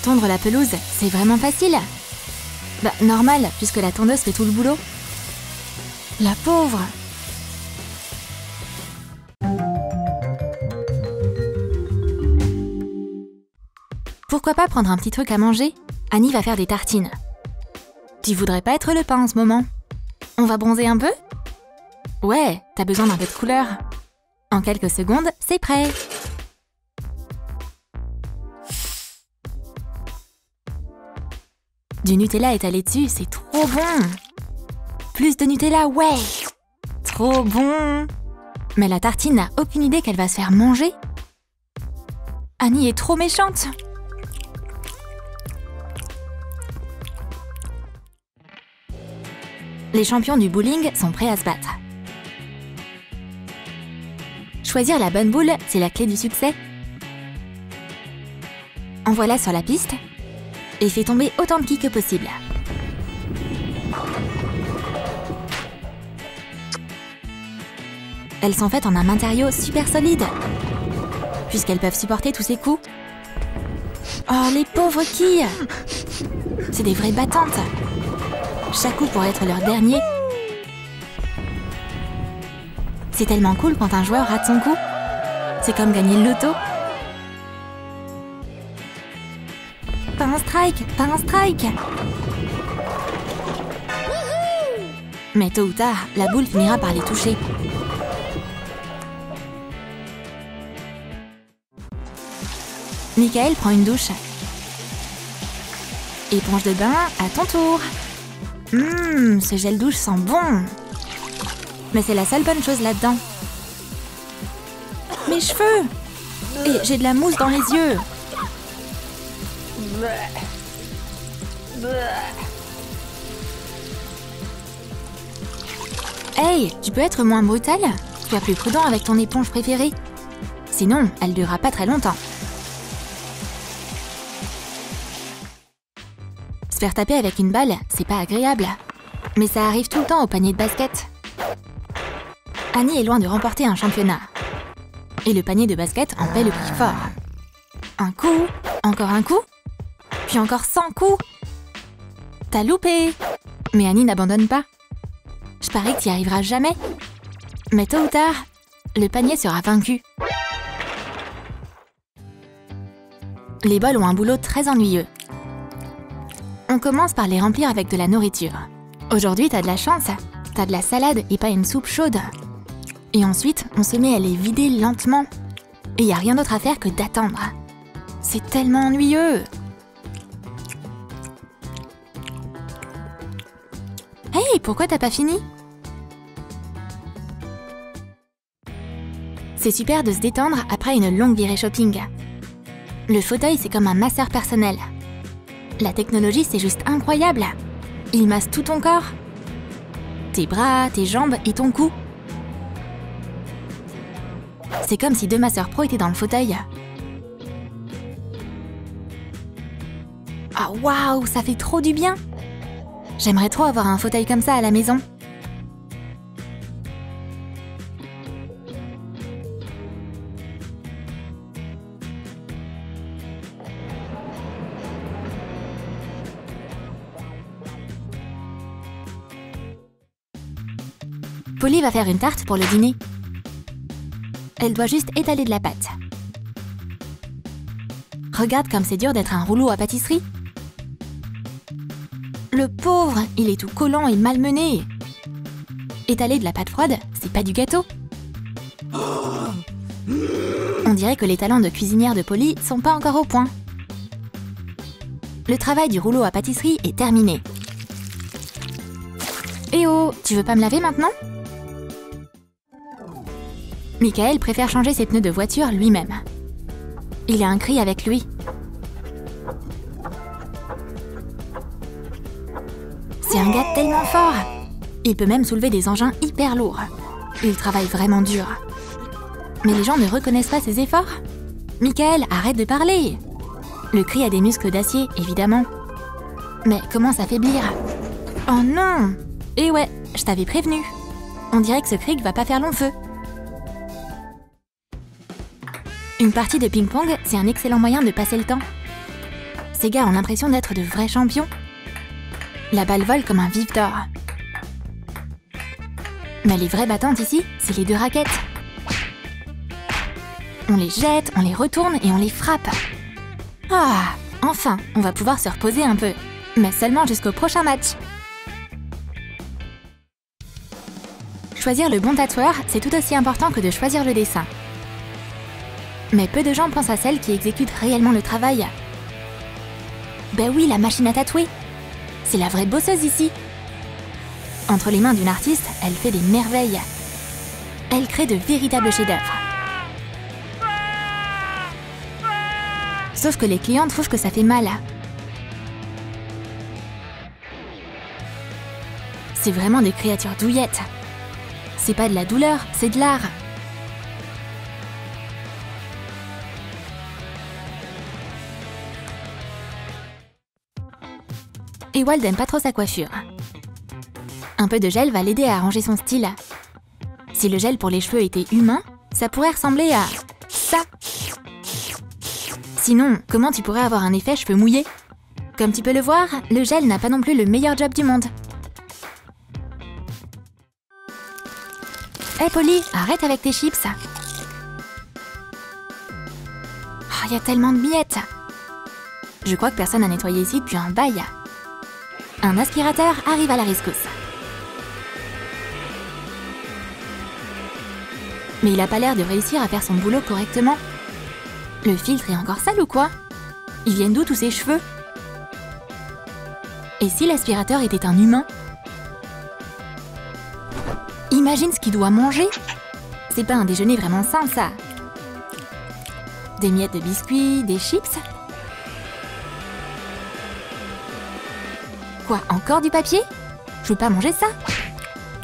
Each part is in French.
Tondre la pelouse, c'est vraiment facile. Bah, normal, puisque la tondeuse fait tout le boulot. La pauvre! Pourquoi pas prendre un petit truc à manger? Annie va faire des tartines. Tu voudrais pas être le pain en ce moment? On va bronzer un peu? Ouais, t'as besoin d'un peu de couleur. En quelques secondes, c'est prêt. Du Nutella étalé dessus, c'est trop bon. Plus de Nutella, ouais. Trop bon. Mais la tartine n'a aucune idée qu'elle va se faire manger. Annie est trop méchante. Les champions du bowling sont prêts à se battre. Choisir la bonne boule, c'est la clé du succès. Envoie-la sur la piste et fais tomber autant de quilles que possible. Elles sont faites en un matériau super solide, puisqu'elles peuvent supporter tous ces coups. Oh, les pauvres quilles! C'est des vraies battantes. Chaque coup pourrait être leur dernier. C'est tellement cool quand un joueur rate son coup. C'est comme gagner le loto. Pas un strike, pas un strike. Mais tôt ou tard, la boule finira par les toucher. Michael prend une douche. Éponge de bain, à ton tour. Ce gel douche sent bon. Mais c'est la seule bonne chose là-dedans. Mes cheveux! Et j'ai de la mousse dans les yeux. Hey, tu peux être moins brutal? Sois plus prudent avec ton éponge préférée. Sinon, elle durera pas très longtemps. Se faire taper avec une balle, c'est pas agréable. Mais ça arrive tout le temps au panier de basket. Annie est loin de remporter un championnat. Et le panier de basket en paie le prix fort. Un coup, encore un coup, puis encore 100 coups. T'as loupé! Mais Annie n'abandonne pas. Je parie que t'y arriveras jamais. Mais tôt ou tard, le panier sera vaincu. Les bols ont un boulot très ennuyeux. On commence par les remplir avec de la nourriture. Aujourd'hui, t'as de la chance, t'as de la salade et pas une soupe chaude. Et ensuite, on se met à les vider lentement. Et y a rien d'autre à faire que d'attendre. C'est tellement ennuyeux. Hey, pourquoi t'as pas fini? C'est super de se détendre après une longue virée shopping. Le fauteuil, c'est comme un masseur personnel. La technologie, c'est juste incroyable. Il masse tout ton corps. Tes bras, tes jambes et ton cou. C'est comme si 2 masseurs pros étaient dans le fauteuil. Ah waouh, ça fait trop du bien. J'aimerais trop avoir un fauteuil comme ça à la maison. Polly va faire une tarte pour le dîner. Elle doit juste étaler de la pâte. Regarde comme c'est dur d'être un rouleau à pâtisserie. Le pauvre, il est tout collant et malmené. Étaler de la pâte froide, c'est pas du gâteau. On dirait que les talents de cuisinière de Polly sont pas encore au point. Le travail du rouleau à pâtisserie est terminé. Eh oh, tu veux pas me laver maintenant? Michael préfère changer ses pneus de voiture lui-même. Il a un cri avec lui. C'est un gars tellement fort. Il peut même soulever des engins hyper lourds. Il travaille vraiment dur. Mais les gens ne reconnaissent pas ses efforts. Michael, arrête de parler. Le cri a des muscles d'acier, évidemment. Mais comment s'affaiblir? Oh non! Eh ouais, je t'avais prévenu. On dirait que ce cric va pas faire long feu. Une partie de ping-pong, c'est un excellent moyen de passer le temps. Ces gars ont l'impression d'être de vrais champions. La balle vole comme un vif d'or. Mais les vraies battantes ici, c'est les deux raquettes. On les jette, on les retourne et on les frappe. Ah, enfin, on va pouvoir se reposer un peu. Mais seulement jusqu'au prochain match. Choisir le bon tatoueur, c'est tout aussi important que de choisir le dessin. Mais peu de gens pensent à celle qui exécute réellement le travail. Ben oui, la machine à tatouer. C'est la vraie bosseuse ici. Entre les mains d'une artiste, elle fait des merveilles. Elle crée de véritables chefs-d'œuvre. Sauf que les clients trouvent que ça fait mal. C'est vraiment des créatures douillettes. C'est pas de la douleur, c'est de l'art. Ewald aime pas trop sa coiffure. Un peu de gel va l'aider à arranger son style. Si le gel pour les cheveux était humain, ça pourrait ressembler à ça. Sinon, comment tu pourrais avoir un effet cheveux mouillés? Comme tu peux le voir, le gel n'a pas non plus le meilleur job du monde. Hé Polly, arrête avec tes chips. Oh, y a tellement de miettes. Je crois que personne n'a nettoyé ici depuis un bail. Un aspirateur arrive à la rescousse. Mais il a pas l'air de réussir à faire son boulot correctement. Le filtre est encore sale ou quoi? Ils viennent d'où tous ces cheveux? Et si l'aspirateur était un humain? Imagine ce qu'il doit manger. C'est pas un déjeuner vraiment sain, ça. Des miettes de biscuits, des chips. Quoi, encore du papier? Je veux pas manger ça.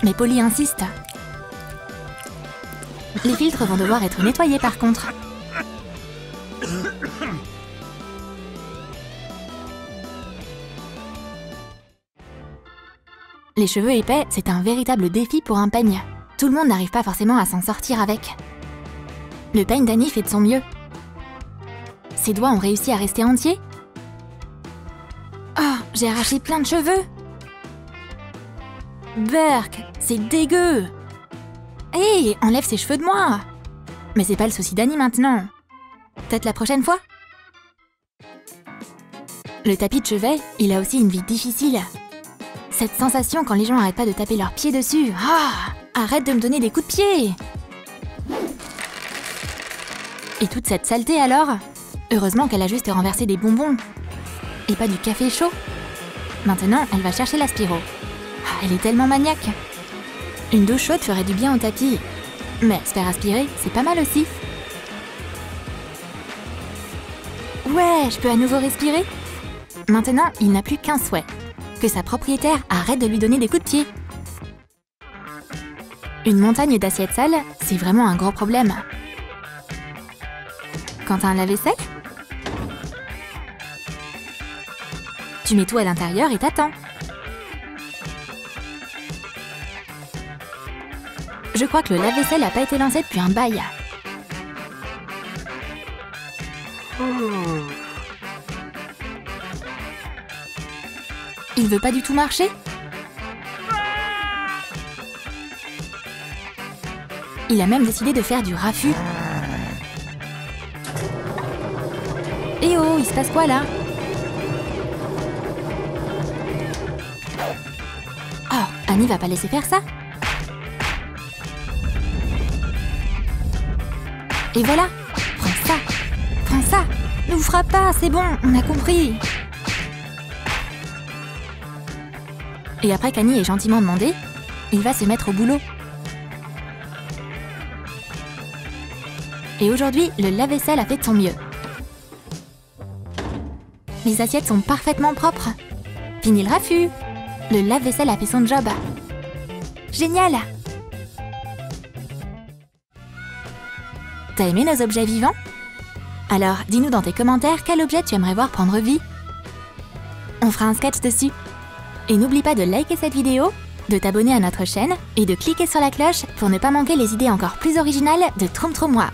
Mais Polly insiste. Les filtres vont devoir être nettoyés par contre. Les cheveux épais, c'est un véritable défi pour un peigne. Tout le monde n'arrive pas forcément à s'en sortir avec. Le peigne d'Annie fait de son mieux. Ses doigts ont réussi à rester entiers. Oh, j'ai arraché plein de cheveux. Berk, c'est dégueu. Hé, enlève ces cheveux de moi. Mais c'est pas le souci d'Annie maintenant. Peut-être la prochaine fois. Le tapis de chevet, il a aussi une vie difficile. Cette sensation quand les gens arrêtent pas de taper leurs pieds dessus. Ah, arrête de me donner des coups de pied. Et toute cette saleté alors? Heureusement qu'elle a juste renversé des bonbons. Et pas du café chaud. Maintenant, elle va chercher l'aspiro. Ah, elle est tellement maniaque. Une douche chaude ferait du bien au tapis. Mais se faire aspirer, c'est pas mal aussi. Ouais, je peux à nouveau respirer. Maintenant, il n'a plus qu'un souhait. Que sa propriétaire arrête de lui donner des coups de pied. Une montagne d'assiettes sales, c'est vraiment un gros problème. Quand t'as un lave-vaisselle, tu mets tout à l'intérieur et t'attends. Je crois que le lave-vaisselle n'a pas été lancé depuis un bail. Il veut pas du tout marcher? Il a même décidé de faire du raffut. Eh oh, il se passe quoi là? Oh, Annie va pas laisser faire ça. Et voilà, prends ça, ne vous frappe pas, c'est bon, on a compris. Et après qu'Annie ait gentiment demandé, il va se mettre au boulot. Et aujourd'hui, le lave-vaisselle a fait de son mieux. Les assiettes sont parfaitement propres. Fini le raffut. Le lave-vaisselle a fait son job. Génial! T'as aimé nos objets vivants? Alors, dis-nous dans tes commentaires quel objet tu aimerais voir prendre vie. On fera un sketch dessus. Et n'oublie pas de liker cette vidéo, de t'abonner à notre chaîne et de cliquer sur la cloche pour ne pas manquer les idées encore plus originales de Troum Troum Wow.